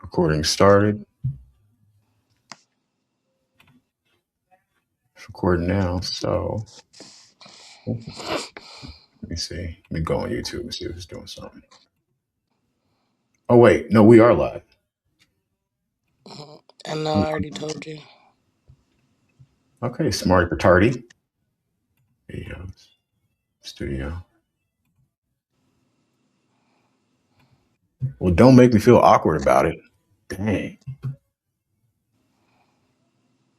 Recording started. It's recording now. So let me see. Let me go on YouTube and see if it's doing something. Oh wait, no, we are live. I know, I already told you. Okay, Smarty Patardi. Videos. Studio. Well, don't make me feel awkward about it. Dang.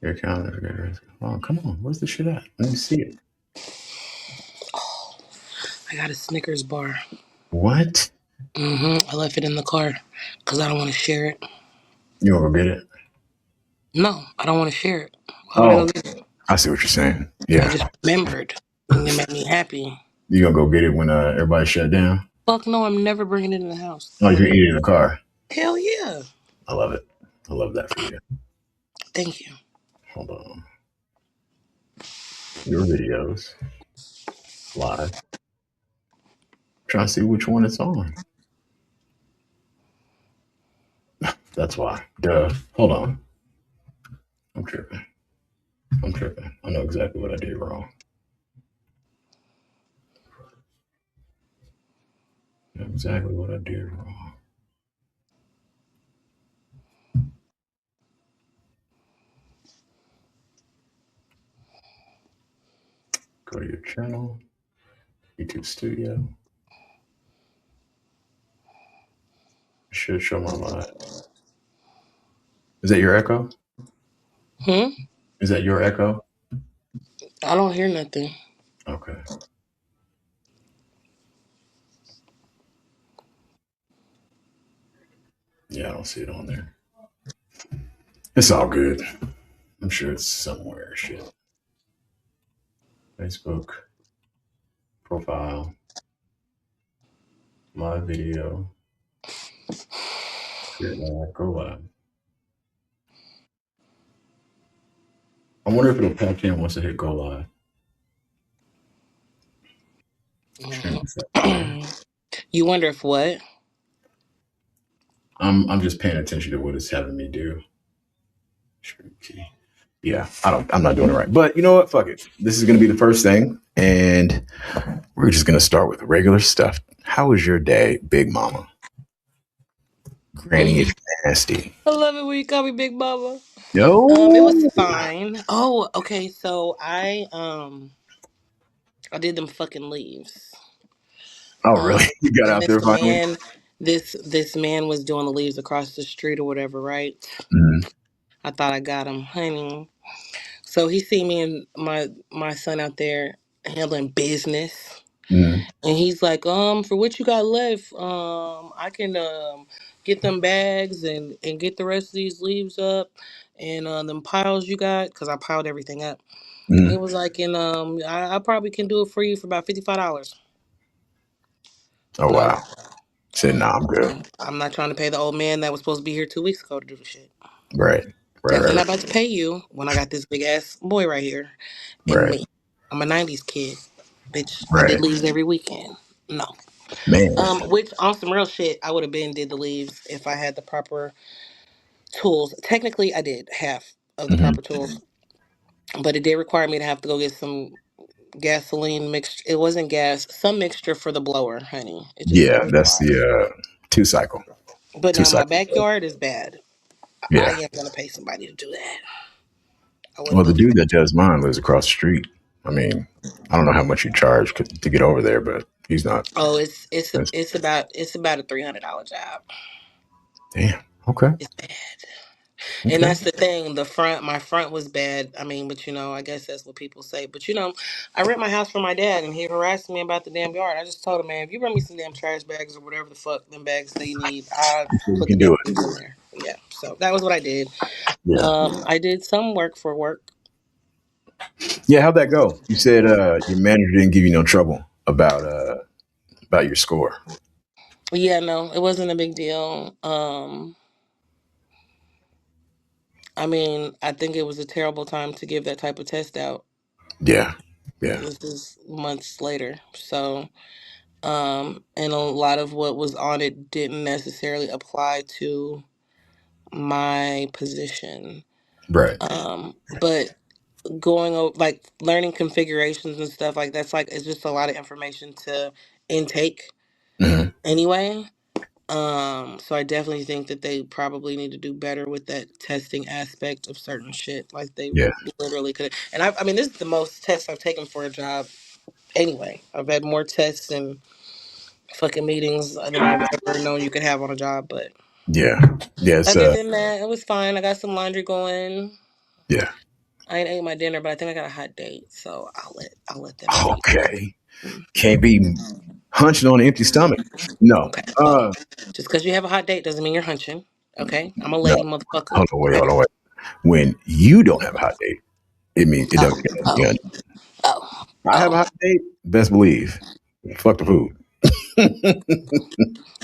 Your calendar. Oh, come on. Where's the shit at? Let me see it. I got a Snickers bar. What? I left it in the car because I don't want to share it. You wanna go get it? No, I don't want to share it. Why would I go Oh, get it? I see what you're saying. I Yeah. just remembered, and it made me happy. You gonna go get it when everybody shut down? Fuck no, I'm never bringing it in the house. Oh, you can eat it in the car. Hell yeah. I love it. I love that for you. Thank you. Hold on. Your videos live. Trying to see which one it's on. That's why. Duh. Hold on. I'm tripping. I'm tripping. I know exactly what I did wrong. I know exactly what I did wrong. Go to your channel, YouTube Studio. Should show my live. Is that your echo? Hmm? Is that your echo? I don't hear nothing. Okay. Yeah, I don't see it on there. It's all good. I'm sure it's somewhere. Shit. Facebook profile, live video, create live, go live. I wonder if it'll patch in once I hit go live. Stream accepted. You wonder if what? I'm just paying attention to what it's having me do. Stream key. Yeah, I'm not doing it right. But you know what? Fuck it. This is gonna be the first thing, and we're just gonna start with regular stuff. How was your day, Big Mama? Granny is nasty. I love it when you call me Big Mama. It was No. fine. Oh, okay. So I did them fucking leaves. Oh, really? Um, You got and out there finally? this man was doing the leaves across the street or whatever, right? Mm-hmm. I thought I got him, honey. So he see me and my son out there handling business, Mm-hmm. and he's like, for what you got left, I can get them bags and get the rest of these leaves up, and them piles you got, cause I piled everything up. He Mm-hmm. was like, and I probably can do it for you for about $55. Oh No. wow. Said, nah, I'm good. I'm not trying to pay the old man that was supposed to be here 2 weeks ago to do the shit. Right. Right. Definitely Right. not about to pay you when I got this big ass boy right here and Right. me. I'm a '90s kid, bitch. I did Right. leaves every weekend. No. Man. Which on some real shit, I would have been did the leaves if I had the proper tools. Technically, I did half of the Mm-hmm. proper tools, but it did require me to have to go get some gasoline mixture. It wasn't gas, some mixture for the blower, honey. It just Yeah, smelled that's dry. the two cycle. But Two now my cycle. backyard is bad. I Yeah. am gonna pay somebody to do that. I wouldn't Well, the go. dude that does mine lives across the street. I mean, I don't know how much you charge to get over there, but he's not. Oh, it's That's, it's about a $300 job. damn. Okay. It's bad, and Okay. that's the thing. My front was bad. I mean, but I guess that's what people say. But I rent my house from my dad, and he harassed me about the damn yard. I just told him, man, if you bring me some damn trash bags or whatever the fuck them bags they need, I'll You put the can damn do leaves it. in there. Yeah, so that was what I did. Yeah. I did some work for work. Yeah. How'd that go? You said your manager didn't give you no trouble about your score. Yeah, no, it wasn't a big deal. I mean, I think it was a terrible time to give that type of test out. Yeah. Yeah. This is months later. So, and a lot of what was on it didn't necessarily apply to my position. Right. But going over like learning configurations and stuff like that's like it's just a lot of information to intake Hmm. anyway. So I definitely think that they probably need to do better with that testing aspect of certain shit. Like they Yeah. literally could. And I mean, this is the most tests I've taken for a job. Anyway, I've had more tests and fucking meetings than I've ever known you could have on a job. But Yeah. Yeah. It's other than that, it was fine. I got some laundry going. yeah. I ain't ate my dinner, but I think I got a hot date, so I'll let them know. Okay. Can't be hunching on an empty stomach. No. Okay, well, just because you have a hot date doesn't mean you're hunching. Okay, I'm a No. lady, motherfucker. Hold on, wait, Okay. hold on, wait. When you don't have a hot date, it Oh, don't oh, mean oh, I have a oh. hot date, best believe. Fuck the food.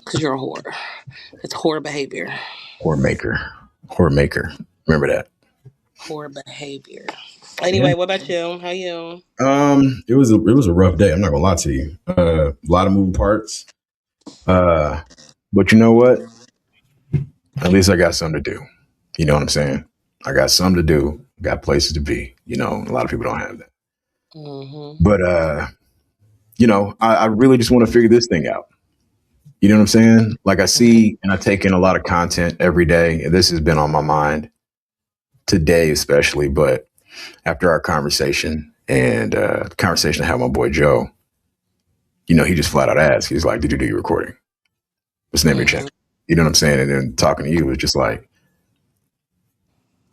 Because you're a whore. It's whore behavior. Whore maker. Whore maker. Remember that. Whore behavior. Yeah. Anyway, what about you? How you? It was a rough day. I'm not gonna lie to you. A lot of moving parts. Uh, but you know what? At least I got something to do. You know what I'm saying? I got something to do. Got places to be. You know, a lot of people don't have that. Mm-hmm. But I really just want to figure this thing out. You know what I'm saying? Like I Mm-hmm. see and I take in a lot of content every day, and this has been on my mind today, especially. But after our conversation and the conversation I had with my boy Joe, he just flat out asked. He's like, "Did you do your recording? What's the name of your channel?" Mm-hmm. You know what I'm saying? And then talking to you was just like,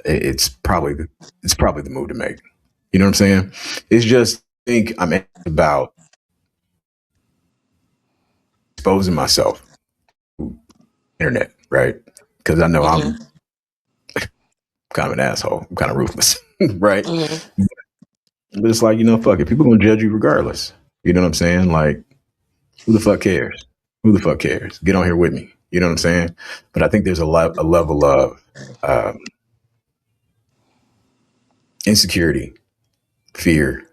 it's probably the move to make. You know what I'm saying? It's just think I'm about exposing myself to internet, right? Because I know I'm Mm-hmm. kind of an asshole. I'm kind of ruthless, right? Mm-hmm. But it's like, fuck it. People gonna judge you regardless. You know what I'm saying? Like, who the fuck cares? Who the fuck cares? Get on here with me. You know what I'm saying? But I think there's a level of um, insecurity, fear,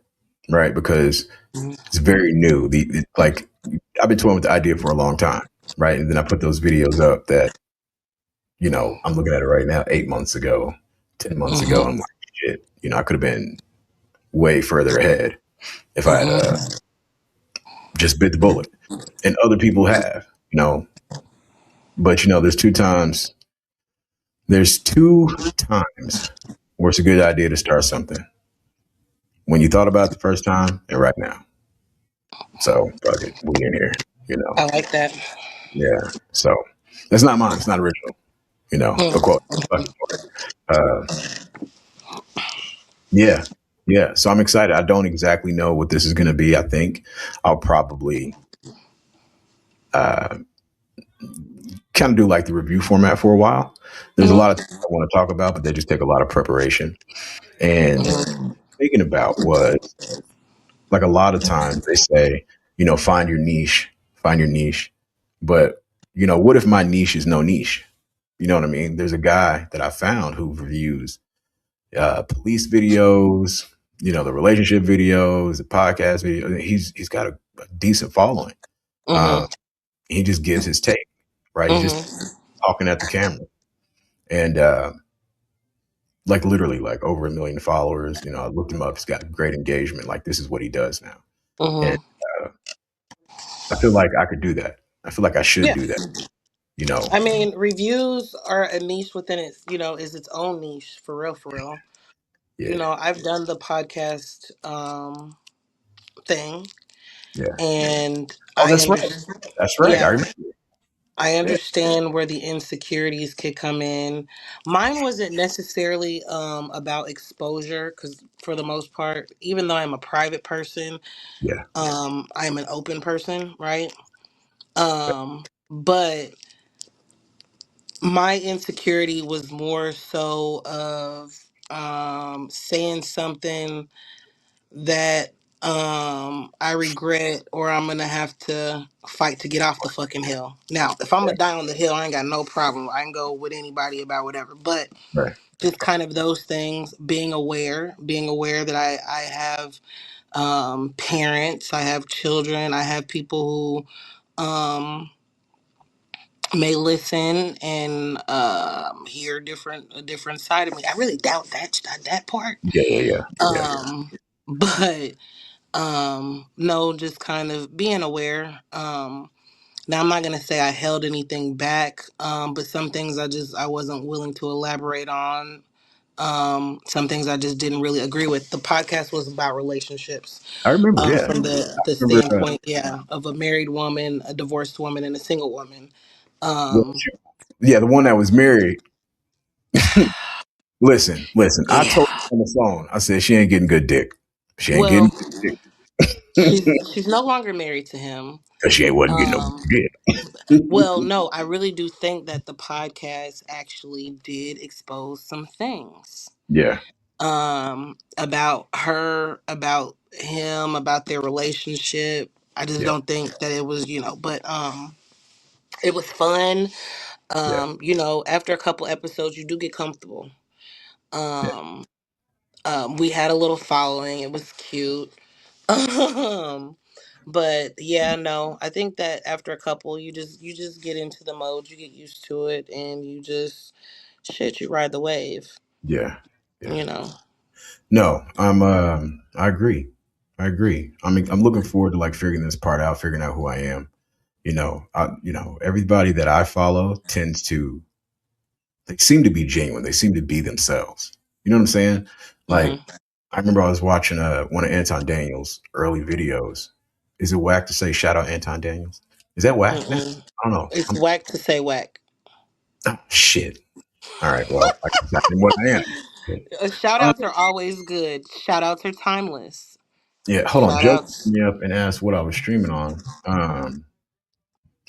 right? Because it's very new. Like I've been toying with the idea for a long time, right? And then I put those videos up that I'm looking at it right now. 8 months ago, 10 months ago, Mm-hmm. I'm like, shit. I could have been way further ahead if I had Mm-hmm. just bit the bullet. And other people have, But there's two times where it's a good idea to start something. When you thought about it the first time and right now. So fuck it. We in here, you know. I like that. Yeah. So that's not mine. It's not original. A quote. Uh, yeah. Yeah. So I'm excited. I don't exactly know what this is gonna be. I think I'll probably uh kind of do like the review format for a while. There's a lot of Mm-hmm. things I want to talk about, but they just take a lot of preparation. And Mm-hmm. thinking about was like a lot of times they say, find your niche. But, what if my niche is no niche? You know what I mean? There's a guy that I found who reviews police videos, the relationship videos, the podcast video. He's got a decent following. Mm-hmm. Um, he just gives his take, right? He's just Mm-hmm. talking at the camera. And like literally like over 1 million followers. I looked him up. He's got great engagement. Like this is what he does now. And Mm-hmm. uh, I feel like I could do that. I feel like I should Yeah. do that. You know, I mean, reviews are a niche within its, is its own niche for real, for real. yeah, I've done the podcast thing, yeah. and Oh, I that's right. understand. That's right. I Yeah, remember. I Yeah, understand where the insecurities could come in. Mine wasn't necessarily about exposure, because for the most part, even though I'm a private person, yeah, I'm an open person, right? But my insecurity was more so of saying something that I regret, or I'm gonna have to fight to get off the fucking hill. Now, if I'm yeah. gonna die on the hill, I ain't got no problem. I can go with anybody about whatever. But Right, just kind of those things, being aware that I have parents, I have children, I have people who may listen and hear a different side of me. I really doubt that part. Yeah, yeah, yeah, yeah. Um, but no, just kind of being aware. Now I'm not gonna say I held anything back, but some things I wasn't willing to elaborate on. Some things I just didn't really agree with. The podcast was about relationships, I remember. Yeah, from the remember. standpoint, yeah, of a married woman, a divorced woman, and a single woman. Well, Um, yeah, the one that was married. Listen. I told yeah. her on the phone. I said she ain't getting good dick. She ain't getting Well, good dick she's no longer married to him. because she ain't wasn't getting no Um, good well, dick. no, I really do think that the podcast actually did expose some things. Yeah, About her, about him, about their relationship. I just yeah, don't think that it was, but it was fun. yeah, After a couple episodes you do get comfortable. yeah, Um we had a little following. It was cute. Um but yeah, no, I think that after a couple you just get into the mode, you get used to it, and you just shit, you ride the wave, yeah, yeah. you know. No, I agree. I agree. I mean, I'm looking forward to like figuring this part out, figuring out who I am. Everybody that I follow tends to they seem to be genuine. They seem to be themselves. You know what I'm saying? Like Mhm. I remember I was watching one of Anton Daniels' early videos. Is it whack to say shout out Anton Daniels? Is that whack now? Mm-mm. I don't know. It's whack to say whack. Oh, shit. All right. Well, I guess I am what I am. Shit. Shout Um, outs are always good. Shout outs are timeless. yeah. Hold on. Shout Joe hit outs. me up and asked what I was streaming on.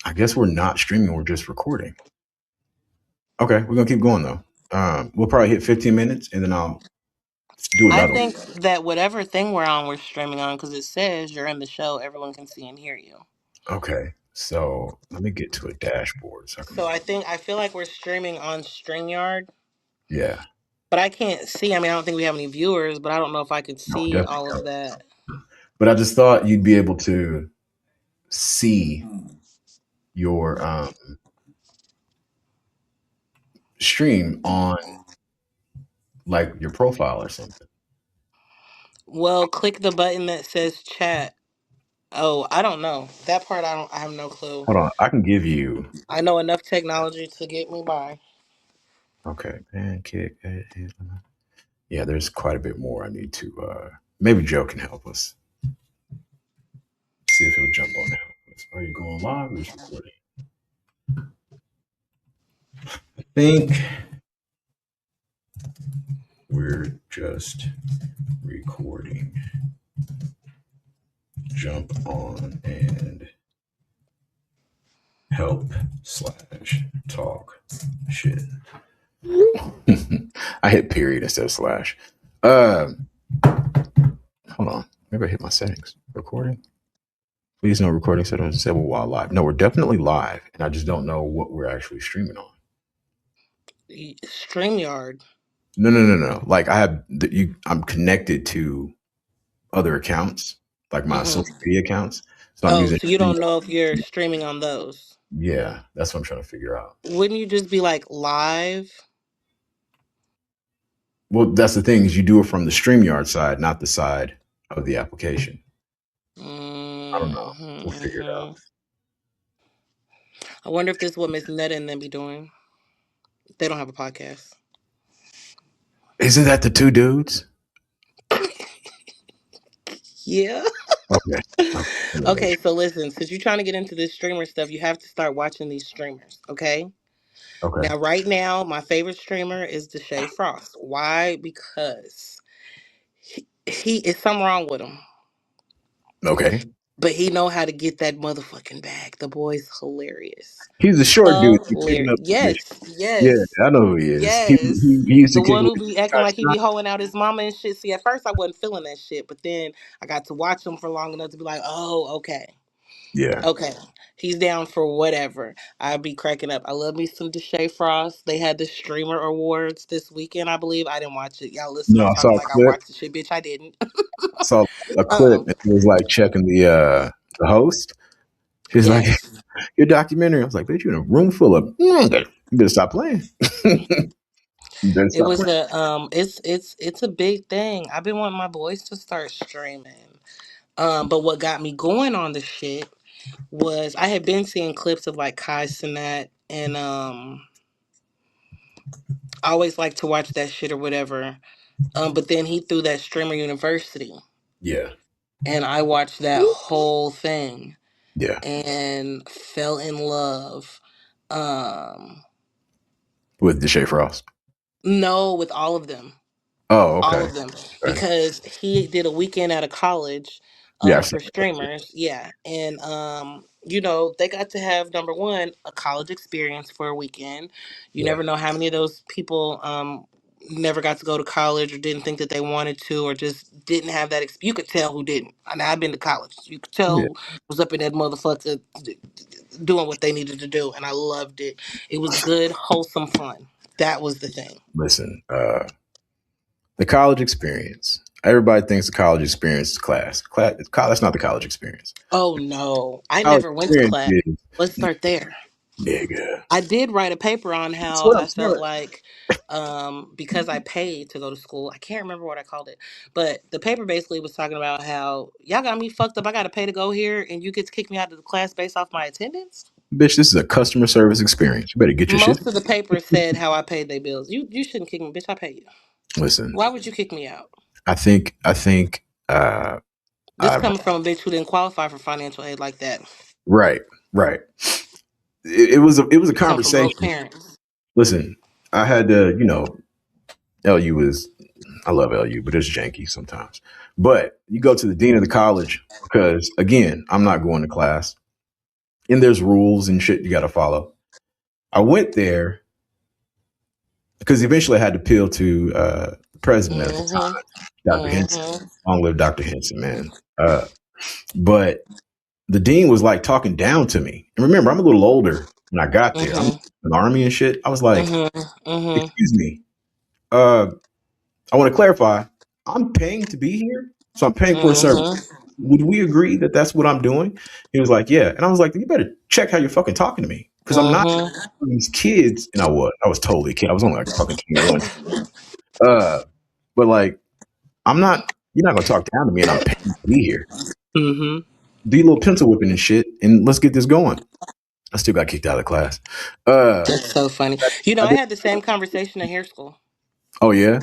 I guess we're not streaming. We're just recording. Okay. We're gonna keep going though. We'll probably hit 15 minutes and then I'll do I another one. think that whatever thing we're streaming on, because it says you're in the show, everyone can see and hear you. Okay. So let me get to a dashboard so I can. So I feel like we're streaming on StreamYard, Yeah. but I can't see. I mean, I don't think we have any viewers, but I don't know if I could No, see definitely. all of that. But I just thought you'd be able to see your stream on like your profile or something. Well, click the button that says chat. Oh, I don't know. That part I have no clue. Hold on, I can give you. I know enough technology to get me by. Okay, pancake. Yeah, there's quite a bit more I need to. Maybe Joe can help us. See if he'll jump on and help us. Are you going live or is recording? I think we're just recording. Jump on and help slash talk shit. I hit period instead of slash. Uh, Hold on. Maybe I hit my settings. Recording. Please no recording settings disabled while live. No, we're definitely live, and I just don't know what we're actually streaming on. StreamYard. No. Like I'm connected to other accounts, like my social Hmm. media accounts. So I'm Oh, using. so you don't know if you're streaming on those? Yeah, that's what I'm trying to figure out. Wouldn't you just be like live? Well, that's the thing is you do it from the StreamYard side, not the side of the application. I don't know. We'll figure it out. Hmm. I wonder if this is what Miss Netta and them be doing. They don't have a podcast. Isn't that the two dudes? Yeah. Okay. Okay. Let me make Okay, sure. so listen, since you're trying to get into this streamer stuff, you have to start watching these streamers, okay? Okay. Now, right now, my favorite streamer is Deshae Frost. Why? Because he is something wrong with him, Okay. but he know how to get that motherfucking bag. The boy's hilarious. He's a short dude. He's taking Hilarious. up position. Yes, Yeah, yes, I know who he is. yes. He used to The kick one with who be acting Scott like he be Stein. hoeing out his mama and shit. See, at first I wasn't feeling that shit, but then I got to watch him for long enough to be like, oh, okay. Yeah. Okay. He's down for whatever. I'd be cracking up. I love me some Deshae Frost. They had the streamer awards this weekend, I believe. I didn't watch it. Y'all listen, No, I'm I saw talking a like I clip. watched the shit. Bitch, I didn't. I saw a clip um, and it was like checking the host. He's like yes. your documentary. I was like, bitch, you in a room full of niggas. You better stop playing. You better It stop was playing. it's a big thing. I've been wanting my boys to start streaming. But what got me going on the shit was I had been seeing clips of like Kai Cenat and I always like to watch that shit or whatever. But then he threw that Streamer University Yeah. and I watched that whole thing Yeah. and fell in love. Um With Deshae Frost. no, with all of them. Oh, All okay. of them, Okay. because he did a weekend at a college Yeah, I saw for that. streamers. Yeah. And they got to have, number one, a college experience for a weekend. You Yeah. never know how many of those people never got to go to college or didn't think that they wanted to or just didn't have that you could tell who didn't. I mean, I've been to college. You could tell Yeah. who was up in that motherfucker doing what they needed to do, and I loved it. It was good, wholesome fun. That was the thing. Listen, the college experience. Everybody thinks the college experience is class. That's not the college experience. Oh no, I College never went to experience class. is Let's start there. nigga. I did write a paper on That's how what I'm I felt telling. like because I paid to go to school. I can't remember what I called it, but the paper basically was talking about how y'all got me fucked up. I got to pay to go here, and you get to kick me out of the class based off my attendance. Bitch, this is a customer service experience. You better get your shit. Most of the paper said how I paid their bills. You shouldn't kick me, bitch. I pay you. Listen, Why would you kick me out? I think This I've coming from a bitch who didn't qualify for financial aid like that. right, right. It was a Come from broke conversation. parents. Listen, I had to, LU is I love LU, but it's janky sometimes. But you go to the dean of the college because again, I'm not going to class. And there's rules and shit you gotta follow. I went there because eventually I had to appeal to the president at the Mm-hmm. time, Dr. Henson. Mm-hmm. Long live Dr. Henson, man. But the dean was like talking down to me. And remember, I'm a little older when I got there. I'm in Mm-hmm. the army and shit. I was like, Mm-hmm. Mm-hmm. excuse me, uh, I want to clarify. I'm paying to be here, so I'm paying for a service. Mm-hmm. Would we agree that that's what I'm doing? He was like, yeah. And I was like, you better check how you're fucking talking to me because I'm not Mm-hmm. these kids. And I was totally a kid. I was only like fucking 21. Uh, but like, I'm not. You're not gonna talk down to me, and I'm paying to be here. Mm-hmm. Do your little pencil whipping and shit, and let's get this going. I still got kicked out of the class. Uh, That's so funny. I I did. had the same conversation in hair school. Oh yeah,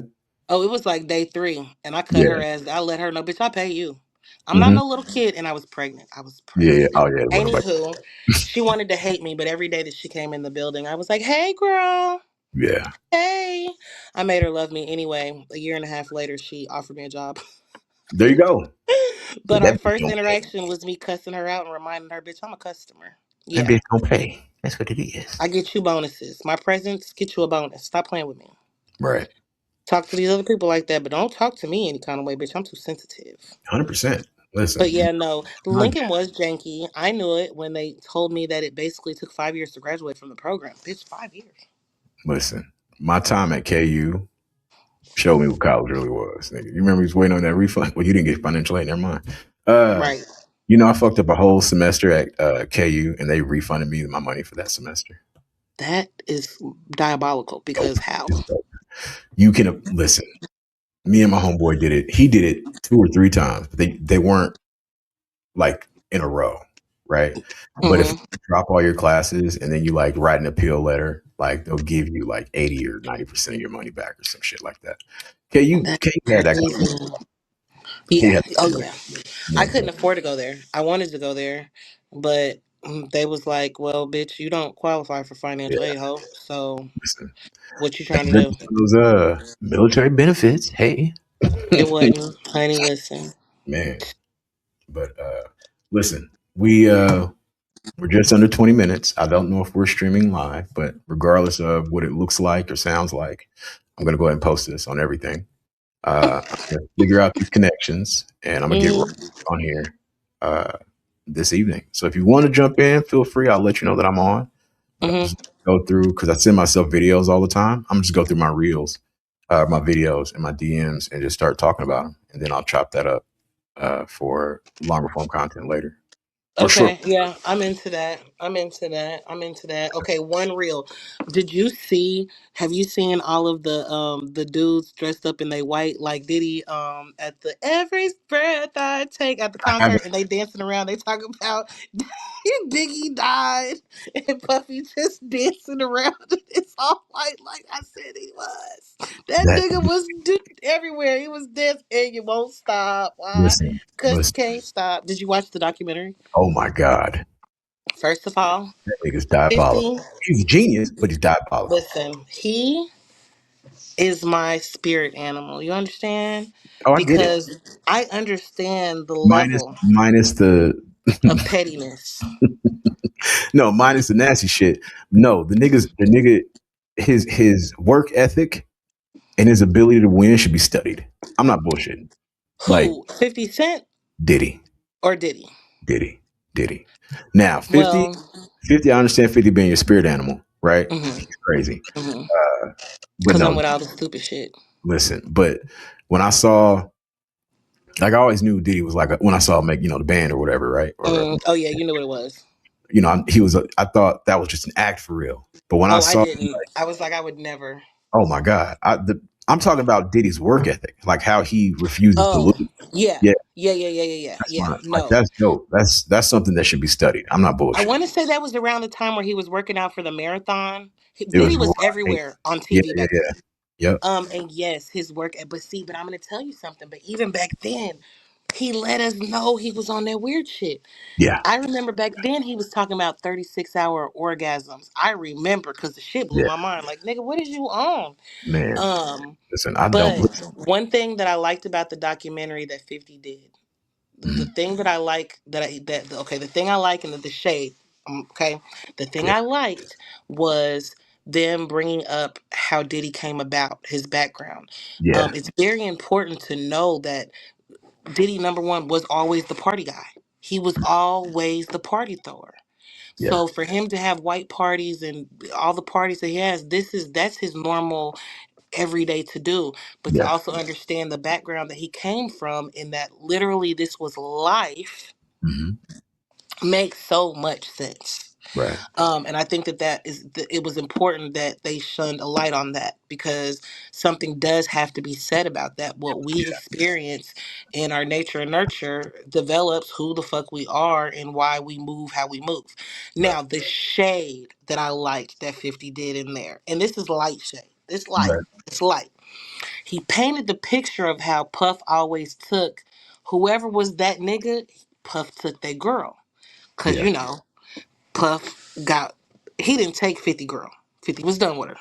Oh, it was like day three, and I cut her yeah. ass. I let her know, bitch, I pay you. I'm not Hmm. no little kid, and I was pregnant. I was Yeah, yeah. pregnant. Oh yeah. What nobody? Anywho, she wanted to hate me, but every day that she came in the building, I was like, hey, girl. Yeah. Hey. I made her love me anyway. A year and a half later, she offered me a job. There you go. But our That bitch first don't pay. interaction was me cussing her out and reminding her, bitch, I'm a customer. That Yeah. bitch don't pay. That's what it is. I get you bonuses. My presents get you a bonus. Stop playing with me. Right. Talk to these other people like that, but don't talk to me any kind of way, bitch. I'm too sensitive. 100%. But Listen, yeah, no, Lincoln was janky. I knew it when they told me that it basically took 5 years to graduate from the program. Bitch, 5 years. listen. My time at KU showed me what college really was. Nigga. You remember he was waiting on that refund? Well, you didn't get financial aid. Never mind. Uh, Right. I fucked up a whole semester at KU, and they refunded me my money for that semester. That is diabolical Oh, because how? you can listen. Me and my homeboy did it. He did it 2 or 3 times, but they weren't like in a row, right? But if Mm-hmm. you drop all your classes and then you like write an appeal letter, like they'll give you like 80 or 90% of your money back or some shit like that. That's KU had that kind of, crazy. he Yeah. had, Oh, yeah. I but couldn't afford to go there. I wanted to go there, but they was like, well, bitch, you don't qualify for yeah, financial aid, ho. So listen, what you trying to that's do? those military benefits. Hey, It wasn't. Honey, listen. man. But listen, we're just under 20 minutes. I don't know if we're streaming live, but regardless of what it looks like or sounds like, I'm going to go ahead and post this on everything. I'm going to figure out these connections and I'm going to get right Mm-hmm. on here uh, this evening. So if you want to jump in, feel free. I'll let you know that I'm on. But I'm Mm-hmm. just gonna go through because I send myself videos all the time. I'm just go through my reels, my videos, and my DMs, and just start talking about them, and then I'll chop that up for longer form content later. for sure. Okay, yeah, I'm into that. I'm into that. I'm into that. Okay, one reel. Did you see? Have you seen all of the dudes dressed up in they white like Diddy at the every breath I take at the I haven't. concert and they dancing around? They talking about Biggie died and Puffy just dancing around. It's all white like I said he was. That That nigga was everywhere. He was dancing and you won't stop. Why? listen, Cause you listen. can't stop. Did you watch the documentary? Oh my God, First of all, that nigga's diabolical. 50, He's a genius, but he's diabolical. listen, he is my spirit animal. You understand? Oh, I get it. Because I understand the Minus level minus the of pettiness. no, minus the nasty shit. No, the nigga, his work ethic and his ability to win should be studied. I'm not bullshitting. Like Who? 50 Cent Diddy, or Diddy? Diddy, Diddy. Now Well, 50, I understand 50 being your spirit animal, right? mm-hmm, He's crazy. mm-hmm. But Because I'm no, with all the stupid shit. listen. But when I saw, like, I always knew Diddy was like when I saw him make, the band or whatever, right? Or Oh, yeah, you knew what it was. he was. I thought that was just an act for real. But when I Oh, I saw, didn't. I was like, I would never. oh my God, I'm talking about Diddy's work ethic, like how he refuses to Oh, lose. yeah. Yeah, Yeah, yeah, yeah, yeah, yeah. that's Yeah. fine. Like No. that's dope. That's something that should be studied. I'm not I want bullshitting. to say that was around the time where he was working out for the marathon. It was Diddy was right. everywhere on Yeah, TV yeah, back yeah. then. Yep. And yes, his work. But see, but I'm gonna tell you something. But even back then, he let us know he was on that weird shit. Yeah. I remember back then he was talking about 36-hour orgasms. I remember because the shit blew Yeah. my mind. Like, nigga, what is you on? Man, Um, listen, I don't but believe. one thing that I liked about the documentary that 50 did, the Mhm. thing that I like okay, the thing I like and the shade, okay, the thing Yeah. I liked was them bringing up how Diddy came about, his background. Yeah. It's very important to know that Diddy, number one, was always the party guy. He was always the party thrower. Yeah. So for him to have white parties and all the parties that he has, that's his normal everyday to do. But to Yeah. also understand the background that he came from, in that literally this was life, Hmm. makes so much sense. Right. And I think it was important that they shined a light on that, because something does have to be said about that. What we Yeah. experience in our nature and nurture develops who the fuck we are and why we move how we move. Right. Now, the shade that I liked that 50 did in there, and this is light shade. It's light. Right. It's light. He painted the picture of how Puff always took whoever was that nigga. Puff took that girl, cause Yeah. Puff got, he didn't take 50 girl. 50 was done with her.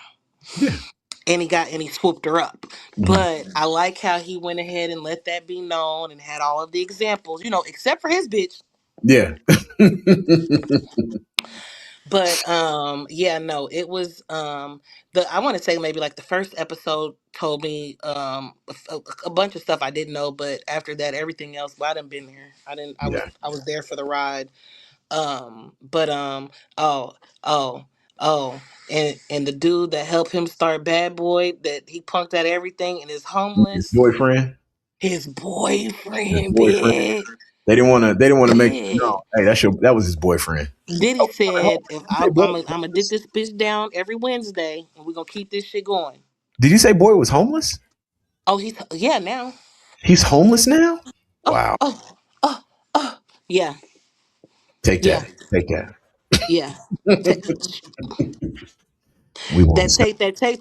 Yeah. And he swooped her up. Mhm. But I like how he went ahead and let that be known and had all of the examples, except for his bitch. Yeah. But yeah, no, it was the I want to say maybe like the first episode told me a bunch of stuff I didn't know, but after that everything else, well, I didn't been there. I didn't Yeah. I was there for the ride. But oh, oh, oh, and the dude that helped him start Bad Boy, that he punked out everything and is His homeless. boyfriend. His His boyfriend, boyfriend. bitch. They didn't want to. They didn't want to make no. Bitch. Hey, that was his boyfriend. Diddy Oh, hold said, on. "If Did you say boy I'm was gonna dig homeless? this bitch down every Wednesday, and we're gonna keep this shit going." Did you say boy was homeless? Oh, yeah, now. He's homeless now. Oh, Wow. oh, oh, oh, yeah, Take yeah, that. Take that. yeah. Ta- We won't that stop.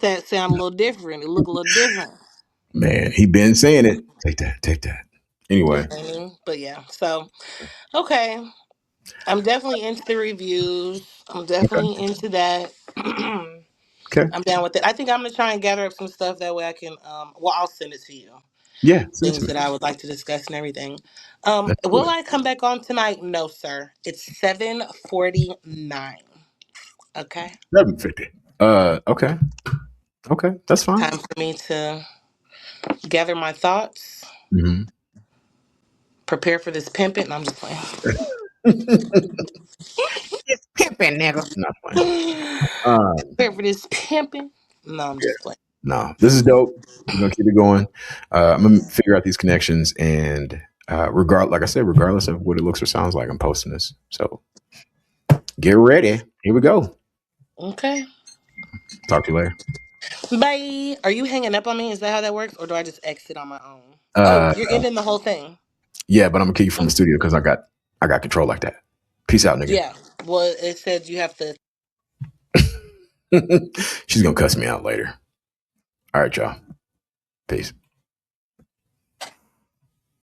that sound a little different. It look a little different. Man, he been saying it. Take that. Take that. You know Anyway. what I mean? But yeah, so okay, I'm definitely into the reviews. I'm Okay. definitely into that. I'm Okay. down with it. I think I'm gonna try and gather up some stuff that way I can. Well, I'll send it to you. Yeah. Send it to Things me. that I would like to discuss and everything. Let's do Will it. I come back on tonight? No, sir. It's 7:49. Okay, 750. Okay. Okay. That's fine. time for me to gather my thoughts, Mm-hmm. prepare for this pimping. No, I'm just playing. It's pimping, nigga. Not playing. Um, Prepare for this pimping. No, I'm yeah. just playing. No, this is dope. We're gonna keep it going. I'm gonna figure out these connections, and Like I said, regardless of what it looks or sounds like, I'm posting this. So get ready. Here we go. Okay. Talk to you later. Bye. Are you hanging up on me? Is that how that works? Or do I just exit on my own? Oh, you're No. ending the whole thing. Yeah, but I'm gonna kick you from the studio because I got control like that. Peace out, nigga. Yeah. Well, it said you have to. She's gonna cuss me out later. All right, y'all. Peace.